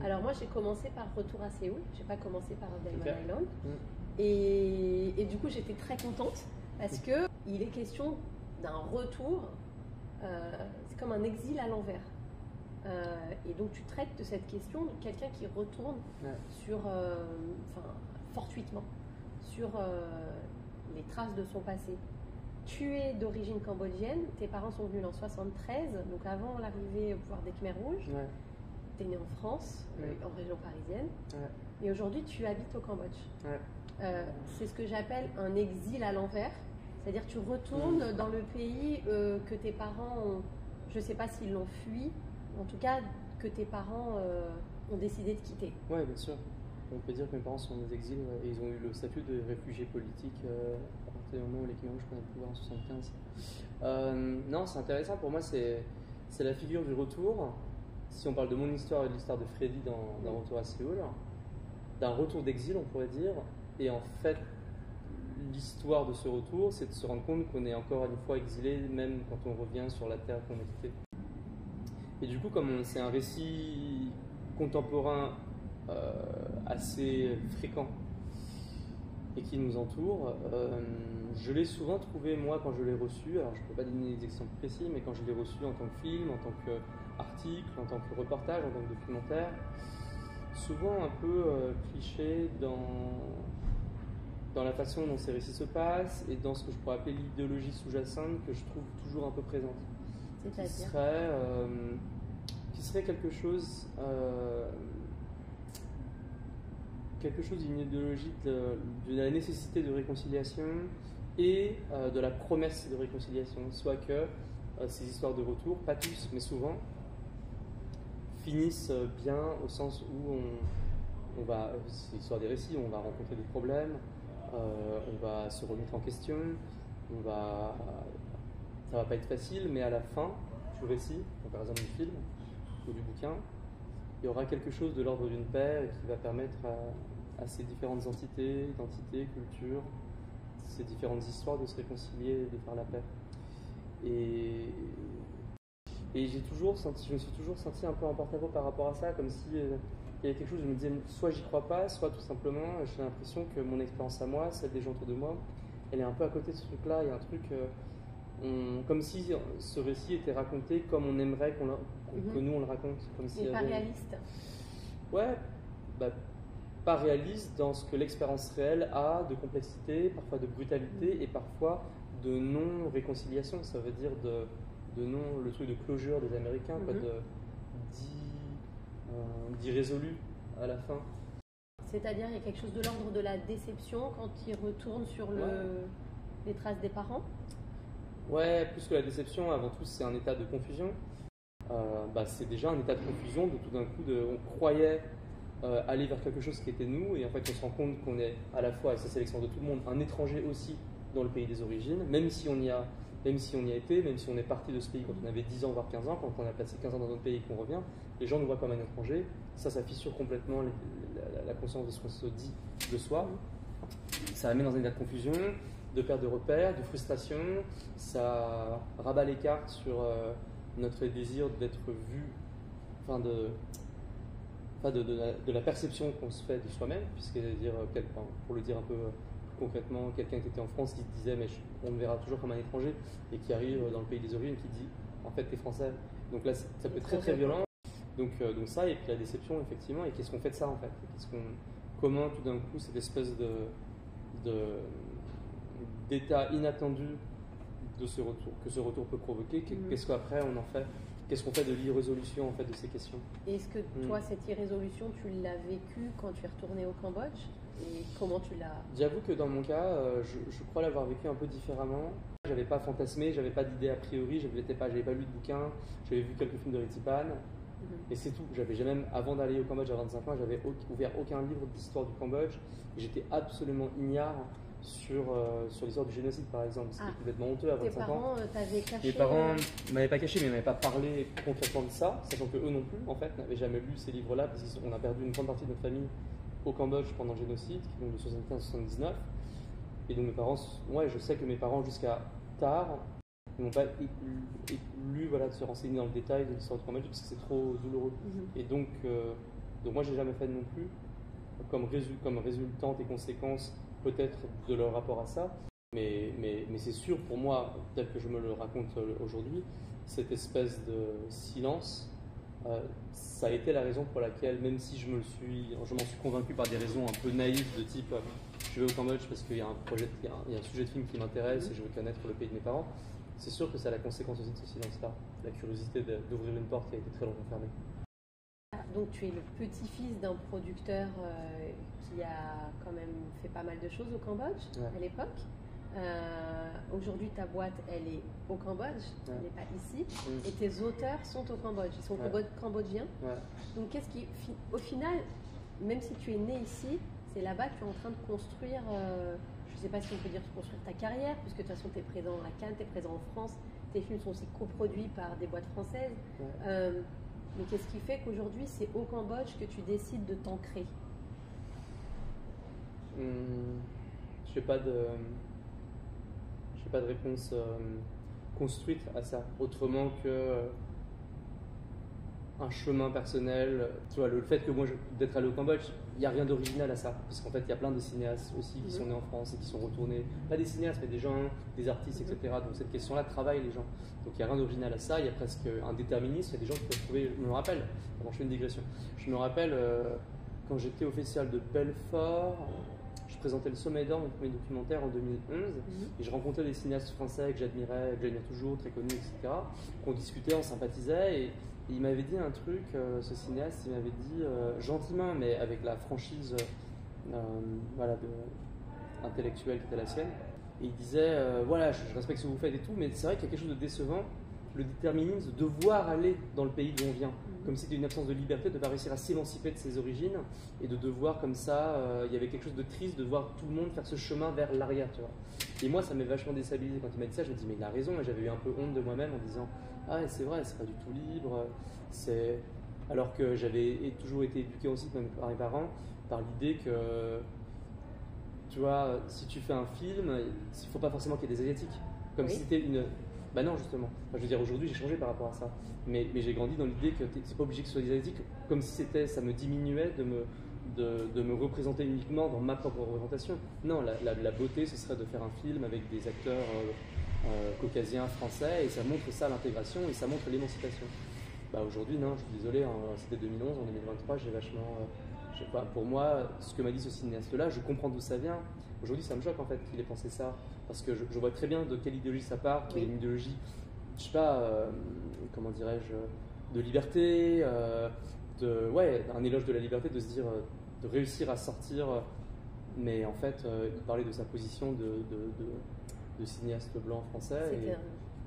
Alors moi j'ai commencé par Retour à Séoul, j'ai pas commencé par Delman Ok. Island. Et du coup j'étais très contente parce que il est question d'un retour, c'est comme un exil à l'envers. Et donc tu traites de cette question de quelqu'un qui retourne sur, fortuitement, sur les traces de son passé. Tu es d'origine cambodgienne, tes parents sont venus en 73, donc avant l'arrivée au pouvoir des Khmers rouges. Tu es né en France, en région parisienne, et aujourd'hui tu habites au Cambodge. C'est ce que j'appelle un exil à l'envers, c'est-à-dire que tu retournes dans le pays que tes parents ont, je ne sais pas s'ils l'ont fui, en tout cas que tes parents ont décidé de quitter. Oui, bien sûr. On peut dire que mes parents sont des exils et ils ont eu le statut de réfugiés politiques à partir du moment où les Khmers rouges prennent le pouvoir en 1975. Non, c'est intéressant. Pour moi, c'est la figure du retour. Si on parle de mon histoire et de l'histoire de Freddy dans Retour à Séoul, d'un retour d'exil, on pourrait dire. Et en fait, l'histoire de ce retour, c'est de se rendre compte qu'on est encore une fois exilé, même quand on revient sur la terre qu'on a quittée. Et du coup, comme c'est un récit contemporain assez fréquent et qui nous entoure, je l'ai souvent trouvé, moi, quand je l'ai reçu, alors je ne peux pas donner des exemples précis, mais quand je l'ai reçu en tant que film, en tant qu'article, en tant que reportage, en tant que documentaire, souvent un peu cliché dans la façon dont ces récits se passent et dans ce que je pourrais appeler l'idéologie sous-jacente que je trouve toujours un peu présente. Qui serait quelque chose d'une idéologie de la nécessité de réconciliation et de la promesse de réconciliation, soit que ces histoires de retour, pas tous mais souvent, finissent bien au sens où on va, c'est l'histoire des récits, on va rencontrer des problèmes, on va se remettre en question, ça va pas être facile, mais à la fin du récit, par exemple du film ou du bouquin, il y aura quelque chose de l'ordre d'une paix qui va permettre à ces différentes entités, identités, cultures, ces différentes histoires de se réconcilier et de faire la paix. Et je me suis toujours senti un peu en porte-à-faux par rapport à ça, comme si il y avait quelque chose où je me disais soit j'y crois pas, soit tout simplement j'ai l'impression que mon expérience à moi, celle des gens autour de moi, elle est un peu à côté de ce truc-là. Il y a un truc, comme si ce récit était raconté comme on aimerait que nous on le raconte. Comme si pas réaliste. Ouais, pas réaliste dans ce que l'expérience réelle a de complexité, parfois de brutalité et parfois de non-réconciliation. Ça veut dire de non, le truc de closure des Américains, d'irrésolu à la fin. C'est-à-dire il y a quelque chose de l'ordre de la déception quand ils retournent sur les traces des parents. Ouais, plus que la déception, avant tout c'est un état de confusion. C'est déjà un état de confusion de tout d'un coup, on croyait aller vers quelque chose qui était nous et en fait on se rend compte qu'on est à la fois, et ça c'est l'expérience de tout le monde, un étranger aussi dans le pays des origines, même si on y a été, même si on est parti de ce pays quand on avait 10 ans voire 15 ans, quand on a passé 15 ans dans notre pays et qu'on revient, les gens nous voient comme un étranger, ça fissure complètement la conscience de ce qu'on se dit de soi, ça amène dans un état de confusion, de perte de repères, de frustration, ça rabat les cartes sur notre désir d'être vu, de la perception qu'on se fait de soi-même, puisque dire, pour le dire un peu concrètement, quelqu'un qui était en France qui disait mais on me verra toujours comme un étranger et qui arrive dans le pays des origines qui dit en fait t'es français. Donc là ça peut être très très violent. Donc ça et puis la déception effectivement, et qu'est-ce qu'on fait de ça en fait, comment tout d'un coup cette espèce d'état inattendu de ce retour, que ce retour peut provoquer, qu'est-ce qu'après on en fait? Qu'est-ce qu'on fait de l'irrésolution en fait de ces questions? Est-ce que toi, cette irrésolution, tu l'as vécue quand tu es retourné au Cambodge? Et comment tu l'as... J'avoue que dans mon cas, je crois l'avoir vécu un peu différemment. J'avais pas fantasmé, j'avais pas d'idée a priori, j'avais pas lu de bouquin, j'avais vu quelques films de Ritipan, et c'est tout. Même avant d'aller au Cambodge à 25 ans, j'avais ouvert aucun livre d'histoire du Cambodge, et j'étais absolument ignare sur l'histoire du génocide par exemple. C'était complètement honteux à 25 ans. Tes parents t'avaient caché? Mes parents ne m'avaient pas caché, mais ne m'avaient pas parlé concrètement de ça, sachant que eux non plus en fait n'avaient jamais lu ces livres-là, parce qu'on a perdu une grande partie de notre famille au Cambodge pendant le génocide, qui est donc de 75 à 79. Et donc mes parents, je sais que mes parents jusqu'à tard n'ont pas lu de se renseigner dans le détail de l'histoire du Cambodge parce que c'est trop douloureux. Et donc Donc moi, j'ai jamais fait non plus, comme résultante et conséquence peut-être de leur rapport à ça. Mais c'est sûr, pour moi, tel que je me le raconte aujourd'hui, cette espèce de silence, ça a été la raison pour laquelle, même si je m'en suis convaincu par des raisons un peu naïves de type je vais au Cambodge parce qu'il y a un sujet de film qui m'intéresse et je veux connaître le pays de mes parents, c'est sûr que c'est la conséquence aussi de ce silence-là, la curiosité d'ouvrir une porte qui a été très longtemps fermée. Donc tu es le petit-fils d'un producteur qui a quand même fait pas mal de choses au Cambodge à l'époque. Aujourd'hui, ta boîte, elle est au Cambodge, elle n'est pas ici, et tes auteurs sont au Cambodge, ils sont cambodgiens. Donc, qu'est-ce qui, au final, même si tu es né ici, c'est là-bas que tu es en train de construire, je ne sais pas si on peut dire construire ta carrière, puisque de toute façon, tu es présent à Cannes, tu es présent en France, tes films sont aussi coproduits par des boîtes françaises. Mais qu'est-ce qui fait qu'aujourd'hui, c'est au Cambodge que tu décides de t'ancrer? Je n'ai pas de réponse construite à ça, autrement que un chemin personnel. Tu vois, le fait que moi d'être allé au Cambodge, il n'y a rien d'original à ça, parce qu'en fait il y a plein de cinéastes aussi qui sont nés en France et qui sont retournés, pas des cinéastes mais des gens, des artistes, etc. Donc cette question-là travaille les gens. Donc il n'y a rien d'original à ça, il y a presque un déterminisme, il y a des gens qui peuvent trouver. Je me rappelle, je fais une digression, je me rappelle quand j'étais au festival de Belfort, je présentais le Sommet d'Or, mon premier documentaire en 2011, et je rencontrais des cinéastes français que j'admirais toujours, très connus, etc. On discutait, on sympathisait, et il m'avait dit un truc, ce cinéaste, il m'avait dit gentiment, mais avec la franchise intellectuelle qui était la sienne, et il disait voilà, je respecte ce que vous faites et tout, mais c'est vrai qu'il y a quelque chose de décevant, le déterminisme, de devoir aller dans le pays d'où on vient, comme si c'était une absence de liberté, de ne pas réussir à s'émanciper de ses origines et de devoir comme ça, il y avait quelque chose de triste de voir tout le monde faire ce chemin vers l'arrière, tu vois. Et moi ça m'est vachement déstabilisé quand il m'a dit ça, je me dis mais il a raison, et j'avais eu un peu honte de moi-même en disant ah c'est vrai, c'est pas du tout libre, alors que j'avais toujours été éduqué aussi même par mes parents par l'idée que tu vois, si tu fais un film, il ne faut pas forcément qu'il y ait des Asiatiques, comme si c'était une... Bah non, justement. Enfin, je veux dire, aujourd'hui, j'ai changé par rapport à ça. Mais j'ai grandi dans l'idée que c'est pas obligé que ce soit des Asiatiques, comme si ça me diminuait de me représenter uniquement dans ma propre représentation. Non, la beauté, ce serait de faire un film avec des acteurs caucasiens, français, et ça montre ça, l'intégration, et ça montre l'émancipation. Bah aujourd'hui, non, je suis désolé, c'était 2011, en 2023, j'ai vachement... pour moi, ce que m'a dit ce cinéaste-là, je comprends d'où ça vient. Aujourd'hui, ça me choque en fait qu'il ait pensé ça, parce que je vois très bien de quelle idéologie ça part, qui est une idéologie, je sais pas, comment dirais-je, de liberté, un éloge de la liberté, de se dire, de réussir à sortir, mais en fait, il parlait de sa position de cinéaste blanc français.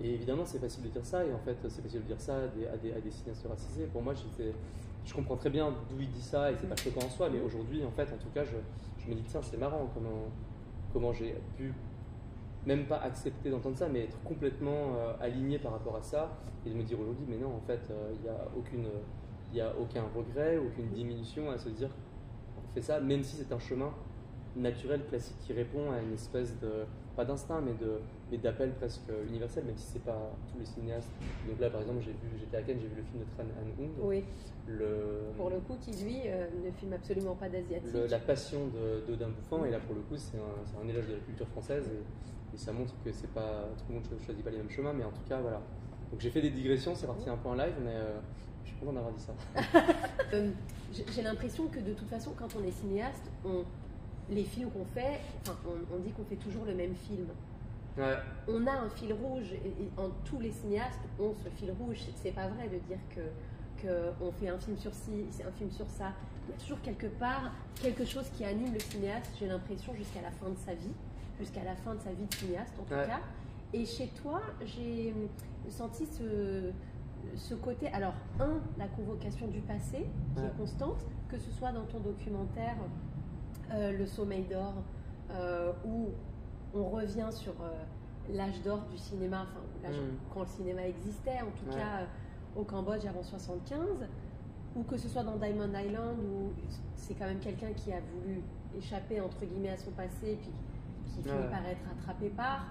Et évidemment, c'est facile de dire ça, et en fait, c'est facile de dire ça à des cinéastes racisés. Pour moi, je comprends très bien d'où il dit ça, et c'est pas choquant en soi, mais aujourd'hui, en fait, en tout cas, je me dis, tiens, c'est marrant comment j'ai pu, même pas accepter d'entendre ça, mais être complètement aligné par rapport à ça, et de me dire aujourd'hui, mais non, en fait, il n'y a aucun regret, aucune diminution à se dire, on fait ça, même si c'est un chemin naturel, classique, qui répond à une espèce de, pas d'instinct, mais d'appel presque universel, même si c'est pas tous les cinéastes. Donc là, par exemple, j'étais à Cannes, j'ai vu le film de Tran Anh Hung. Oui. Pour le coup, qui lui ne filme absolument pas d'asiatique. La passion d'Odin Bouffant, et là pour le coup, c'est un éloge de la culture française, et ça montre que c'est pas, tout le monde ne choisit pas les mêmes chemins, mais en tout cas, voilà. Donc j'ai fait des digressions, c'est parti un peu en live, mais je suis content d'avoir dit ça. J'ai l'impression que de toute façon, quand on est cinéaste, les films qu'on fait, on dit qu'on fait toujours le même film. Ouais. On a un fil rouge, et en tous les cinéastes ont ce fil rouge. C'est pas vrai de dire qu'on fait un film sur ci, c'est un film sur ça. Il y a toujours quelque part quelque chose qui anime le cinéaste, j'ai l'impression, jusqu'à la fin de sa vie, de cinéaste en tout cas. Et chez toi, j'ai senti ce côté, alors la convocation du passé qui est constante, que ce soit dans ton documentaire Le Sommet d'Or, où on revient sur l'âge d'or du cinéma, quand le cinéma existait, en tout cas au Cambodge avant 75, ou que ce soit dans Diamond Island, où c'est quand même quelqu'un qui a voulu échapper entre guillemets à son passé, puis qui finit par être rattrapé par,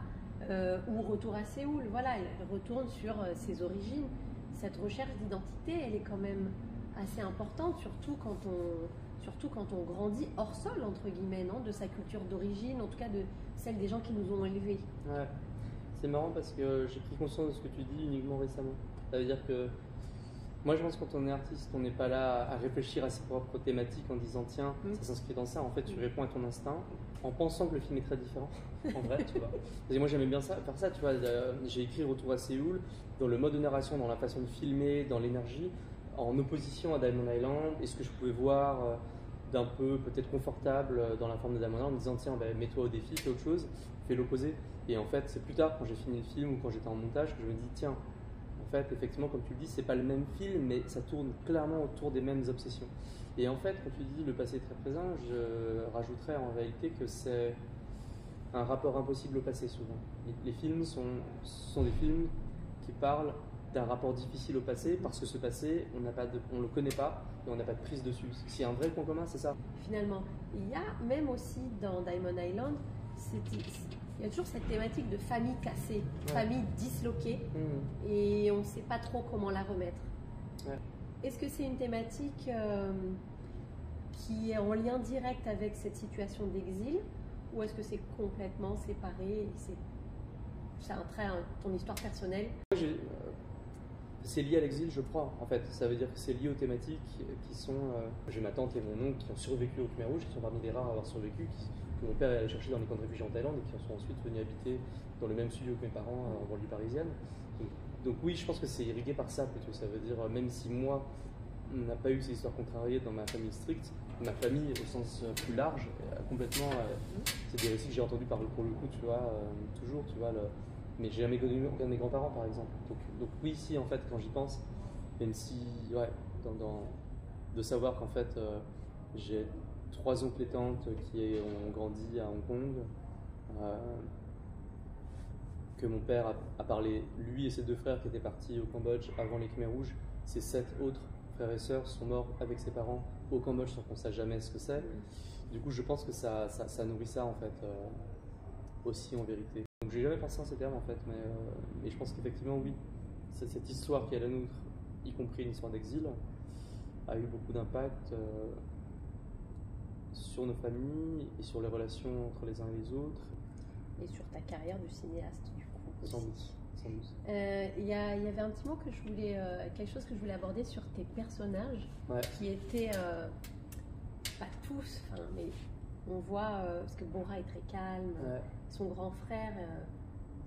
ou Retour à Séoul, voilà, elle retourne sur ses origines. Cette recherche d'identité, elle est quand même assez importante, surtout quand on grandit hors sol, entre guillemets, non, de sa culture d'origine, en tout cas de celle des gens qui nous ont élevés. Ouais, c'est marrant parce que j'ai pris conscience de ce que tu dis uniquement récemment. Ça veut dire que moi, je pense que quand on est artiste, on n'est pas là à réfléchir à ses propres thématiques en disant tiens, ça s'inscrit dans ça. En fait, tu réponds à ton instinct en pensant que le film est très différent. En vrai, tu vois. Et moi, j'aimais bien faire ça, tu vois. J'ai écrit Retour à Séoul dans le mode de narration, dans la façon de filmer, dans l'énergie, en opposition à Diamond Island. Et ce que je pouvais voir d'un peu peut-être confortable dans la forme de Diamond Island, en disant tiens, mets-toi au défi, fais autre chose, fais l'opposé. Et en fait, c'est plus tard, quand j'ai fini le film ou quand j'étais en montage, que je me dis tiens. En fait, effectivement, comme tu le dis, c'est pas le même film, mais ça tourne clairement autour des mêmes obsessions. Et en fait, quand tu dis le passé est très présent, je rajouterais en réalité que c'est un rapport impossible au passé souvent. Les films sont des films qui parlent d'un rapport difficile au passé parce que ce passé, on le connaît pas et on n'a pas de prise dessus. S'il y a un vrai point commun, c'est ça. Finalement, il y a même aussi dans Diamond Island, il y a toujours cette thématique de famille cassée, famille disloquée, et on ne sait pas trop comment la remettre. Ouais. Est-ce que c'est une thématique qui est en lien direct avec cette situation d'exil, ou est-ce que c'est complètement séparé et c'est un trait, ton histoire personnelle? C'est lié à l'exil, je crois, en fait. Ça veut dire que c'est lié aux thématiques qui sont... j'ai ma tante et mon oncle qui ont survécu au Khmer Rouge, qui sont parmi les rares à avoir survécu, que mon père est allé chercher dans les camps de réfugiés en Thaïlande et qui sont ensuite venus habiter dans le même studio que mes parents en banlieue parisienne. Donc oui, je pense que c'est irrigué par ça plutôt. Ça veut dire, même si moi, on n'a pas eu ces histoires contrariées dans ma famille stricte, ma famille, au sens plus large, complètement... c'est des récits que j'ai entendus pour le coup, tu vois, toujours, tu vois... Mais j'ai jamais connu aucun de mes grands-parents, par exemple. Donc oui, si, en fait, quand j'y pense, même si, ouais, de savoir qu'en fait, j'ai 3 oncles et tantes qui ont grandi à Hong Kong, que mon père a parlé, lui et ses 2 frères qui étaient partis au Cambodge avant les Khmers rouges, ses 7 autres frères et sœurs sont morts avec ses parents au Cambodge sans qu'on sache jamais ce que c'est. Du coup, je pense que ça nourrit ça, en fait, aussi en vérité. Donc j'ai jamais pensé en ces termes en fait, mais je pense qu'effectivement oui, cette histoire qui est la nôtre, y compris une histoire d'exil, a eu beaucoup d'impact sur nos familles et sur les relations entre les uns et les autres. Et sur ta carrière de cinéaste du coup aussi. Sans doute. Il y avait un petit mot que je voulais, quelque chose que je voulais aborder sur tes personnages, qui étaient, pas tous, mais on voit, parce que Bora est très calme, son grand frère,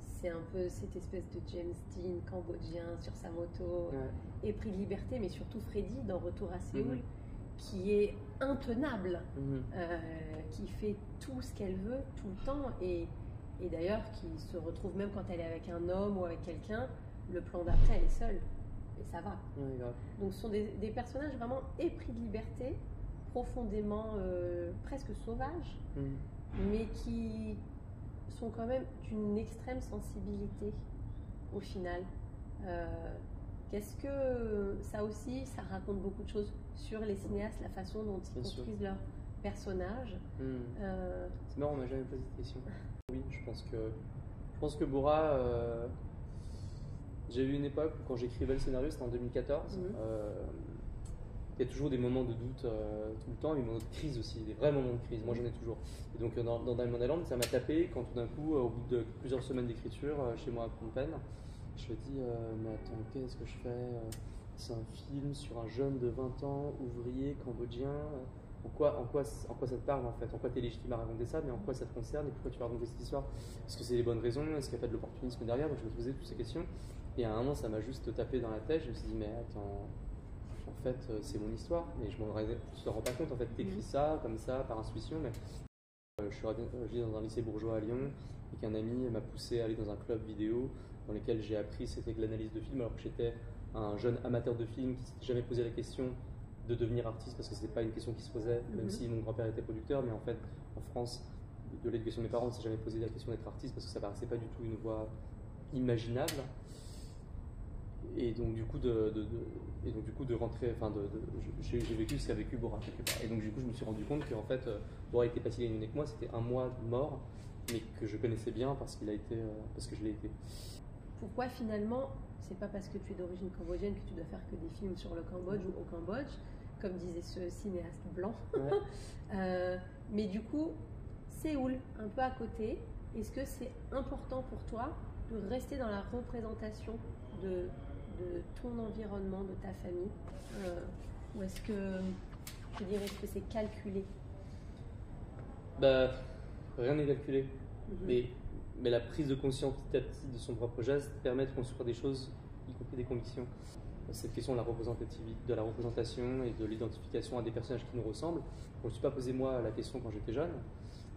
c'est un peu cette espèce de James Dean cambodgien sur sa moto, épris de liberté, mais surtout Freddy dans Retour à Séoul, qui est intenable, qui fait tout ce qu'elle veut tout le temps, et d'ailleurs qui se retrouve même quand elle est avec un homme ou avec quelqu'un, le plan d'après elle est seule, et ça va. Donc ce sont des personnages vraiment épris de liberté, profondément presque sauvages, mais qui sont quand même d'une extrême sensibilité au final. Qu'est-ce que ça aussi, ça raconte beaucoup de choses sur les cinéastes, la façon dont ils construisent leurs personnages. C'est marrant, on m'a jamais posé cette question. Oui, je pense que Bora, j'ai eu une époque où quand j'écrivais le scénario, c'était en 2014. Il y a toujours des moments de doute tout le temps, des moments de crise aussi, des vrais moments de crise. Moi, j'en ai toujours. Et donc, dans Diamond Island, ça m'a tapé quand tout d'un coup, au bout de plusieurs semaines d'écriture, chez moi à Phnom Penh, je me dis mais attends, qu'est-ce que je fais C'est un film sur un jeune de 20 ans, ouvrier, cambodgien. En quoi ça te parle en fait? En quoi tu es légitime à raconter ça? Mais en quoi ça te concerne? Et pourquoi tu vas raconter cette histoire? Est-ce que c'est les bonnes raisons? Est-ce qu'il n'y a pas de l'opportunisme derrière? Donc, je me posais toutes ces questions. Et à un moment, ça m'a juste tapé dans la tête. Je me suis dit mais attends. En fait, c'est mon histoire, mais je me rends pas compte. En fait, t'écris ça comme ça par intuition, mais je lis dans un lycée bourgeois à Lyon et qu'un ami m'a poussé à aller dans un club vidéo dans lequel j'ai appris c'était que l'analyse de film, alors que j'étais un jeune amateur de film qui s'était jamais posé la question de devenir artiste parce que c'était pas une question qui se posait, même si mon grand-père était producteur, mais en fait, en France, de l'éducation de mes parents, on s'est jamais posé la question d'être artiste parce que ça paraissait pas du tout une voie imaginable. Et donc du coup de rentrer, j'ai vécu ce qu'a vécu Bora quelque part. Et donc du coup je me suis rendu compte qu'en fait Bora était pas si éloigné que moi, c'était un mois de mort, mais que je connaissais bien parce que je l'ai été. Pourquoi finalement c'est pas parce que tu es d'origine cambodgienne que tu dois faire que des films sur le Cambodge ou au Cambodge, comme disait ce cinéaste blanc. Ouais. Mais du coup, Séoul, un peu à côté, est-ce que c'est important pour toi de rester dans la représentation de ton environnement, de ta famille, ou est-ce que tu dirais que c'est calculé? Bah, rien n'est calculé. Mais la prise de conscience petit à petit de son propre geste permet de construire des choses, y compris des convictions. Cette question de la représentation et de l'identification à des personnages qui nous ressemblent, je ne me suis pas posé moi la question quand j'étais jeune.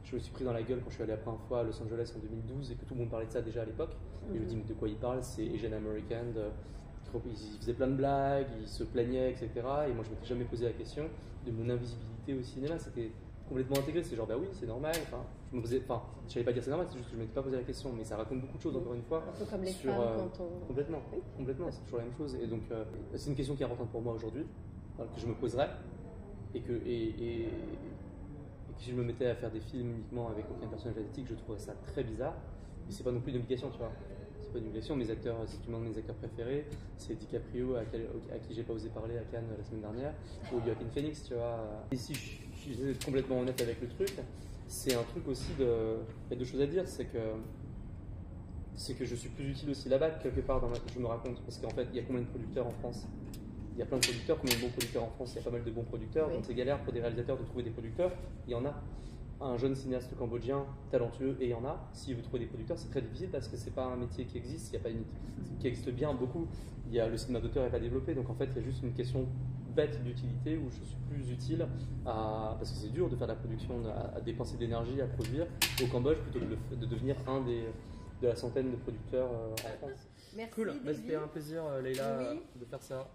Je me suis pris dans la gueule quand je suis allé la première fois à Los Angeles en 2012 et que tout le monde parlait de ça déjà à l'époque. Et je me dis, mais de quoi il parle? C'est Asian American. Il faisait plein de blagues, il se plaignait, etc. Et moi, je ne m'étais jamais posé la question de mon invisibilité au cinéma. C'était complètement intégré. C'est genre, bah oui, c'est normal. Je ne savais pas dire c'est normal, c'est juste que je ne m'étais pas posé la question. Mais ça raconte beaucoup de choses, encore une fois. Un peu comme les femmes quand on... Complètement, c'est toujours la même chose. Et donc, c'est une question qui est importante pour moi aujourd'hui, que je me poserai. Et que si je me mettais à faire des films uniquement avec aucun personnage asiatique, je trouverais ça très bizarre. Mais c'est pas non plus une obligation, tu vois. C'est pas une obligation. Mes acteurs, si tu me demandes mes acteurs préférés, c'est DiCaprio, à qui j'ai pas osé parler à Cannes la semaine dernière, ou Joaquin Phoenix, tu vois. Et si je suis complètement honnête avec le truc, c'est un truc aussi il y a deux choses à dire, c'est que je suis plus utile aussi là-bas que quelque part je me raconte. Parce qu'en fait, il y a combien de producteurs en France? Il y a plein de producteurs, combien de bons producteurs en France? Il y a pas mal de bons producteurs, donc c'est galère pour des réalisateurs de trouver des producteurs. Il y en a. Un jeune cinéaste cambodgien talentueux, et il y en a. Si vous trouvez des producteurs, c'est très difficile parce que c'est pas un métier qui existe, il y a pas qui existe bien beaucoup. Le cinéma d'auteur n'est pas développé, donc en fait il y a juste une question bête d'utilité où je suis plus utile parce que c'est dur de faire de la production, à dépenser d'énergie, à produire au Cambodge plutôt que de devenir de la centaine de producteurs en France. Merci. Cool, c'était un plaisir Leïla de faire ça.